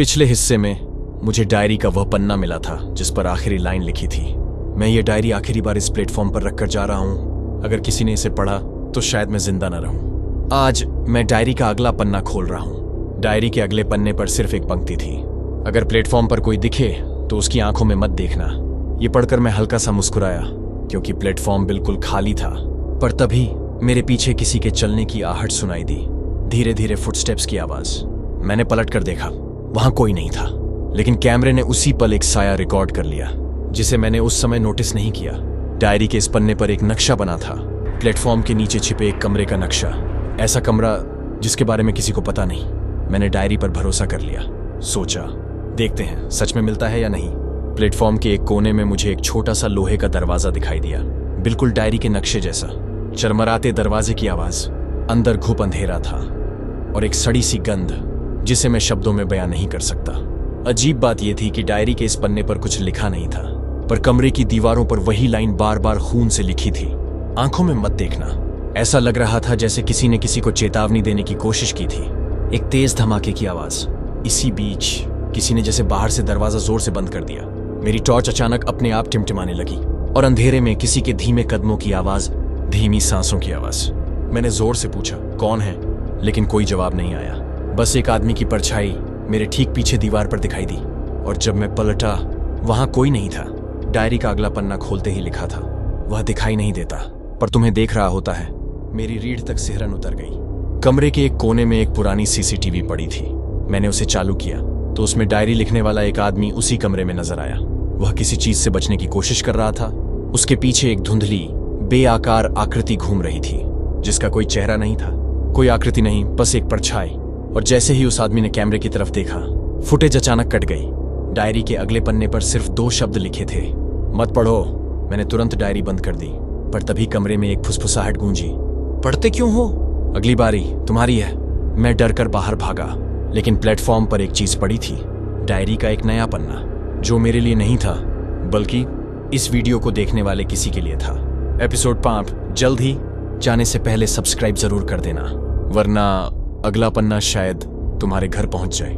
पिछले हिस्से में मुझे डायरी का वह पन्ना मिला था जिस पर आखिरी लाइन लिखी थी। मैं ये डायरी आखिरी बार इस प्लेटफॉर्म पर रखकर जा रहा हूं। अगर किसी ने इसे पढ़ा तो शायद मैं जिंदा न रहूं। आज मैं डायरी का अगला पन्ना खोल रहा हूं। डायरी के अगले पन्ने पर सिर्फ एक पंक्ति थी, अगर प्लेटफॉर्म पर कोई दिखे तो उसकी आंखों में मत देखना। ये पढ़कर मैं हल्का सा मुस्कुराया क्योंकि प्लेटफॉर्म बिल्कुल खाली था। पर तभी मेरे पीछे किसी के चलने की आहट सुनाई दी, धीरे धीरे फुटस्टेप्स की आवाज। मैंने पलट कर देखा, वहां कोई नहीं था, लेकिन कैमरे ने उसी पल एक साया रिकॉर्ड कर लिया जिसे मैंने उस समय नोटिस नहीं किया। डायरी के इस पन्ने पर एक नक्शा बना था, प्लेटफॉर्म के नीचे छिपे एक कमरे का नक्शा। ऐसा कमरा जिसके बारे में किसी को पता नहीं। मैंने डायरी पर भरोसा कर लिया। सोचा, देखते हैं सच में मिलता है या नहीं। प्लेटफॉर्म के एक कोने में मुझे एक छोटा सा लोहे का दरवाजा दिखाई दिया, बिल्कुल डायरी के नक्शे जैसा। चरमराते दरवाजे की आवाज, अंदर घुप अंधेरा था और एक सड़ी सी गंध जिसे मैं शब्दों में बयां नहीं कर सकता। अजीब बात यह थी कि डायरी के इस पन्ने पर कुछ लिखा नहीं था, पर कमरे की दीवारों पर वही लाइन बार बार खून से लिखी थी, आंखों में मत देखना। ऐसा लग रहा था जैसे किसी ने किसी को चेतावनी देने की कोशिश की थी। एक तेज धमाके की आवाज। इसी बीच किसी ने जैसे बाहर से दरवाजा जोर से बंद कर दिया। मेरी टॉर्च अचानक अपने आप टिमटिमाने लगी और अंधेरे में किसी के धीमे कदमों की आवाज, धीमी सांसों की आवाज। मैंने जोर से पूछा, कौन है? लेकिन कोई जवाब नहीं आया। बस एक आदमी की परछाई मेरे ठीक पीछे दीवार पर दिखाई दी और जब मैं पलटा वहां कोई नहीं था। डायरी का अगला पन्ना खोलते ही लिखा था, वह दिखाई नहीं देता पर तुम्हें देख रहा होता है। मेरी रीढ़ तक सिहरन उतर गई। कमरे के एक कोने में एक पुरानी सीसीटीवी पड़ी थी। मैंने उसे चालू किया तो उसमें डायरी लिखने वाला एक आदमी उसी कमरे में नजर आया। वह किसी चीज से बचने की कोशिश कर रहा था। उसके पीछे एक धुंधली बेआकार आकृति घूम रही थी जिसका कोई चेहरा नहीं था, कोई आकृति नहीं, बस एक परछाई। और जैसे ही उस आदमी ने कैमरे की तरफ देखा, फुटेज अचानक कट गई। डायरी के अगले पन्ने पर सिर्फ 2 शब्द लिखे थे, मत पढ़ो। मैंने तुरंत डायरी बंद कर दी, पर तभी कमरे में एक फुसफुसाहट गूंजी, पढ़ते क्यों हो? अगली बारी तुम्हारी है। मैं डर कर बाहर भागा, लेकिन प्लेटफॉर्म पर एक चीज पड़ी थी, डायरी का एक नया पन्ना, जो मेरे लिए नहीं था बल्कि इस वीडियो को देखने वाले किसी के लिए था। एपिसोड 5 जल्द ही। जाने से पहले सब्सक्राइब जरूर कर देना, वरना अगला पन्ना शायद तुम्हारे घर पहुंच जाए।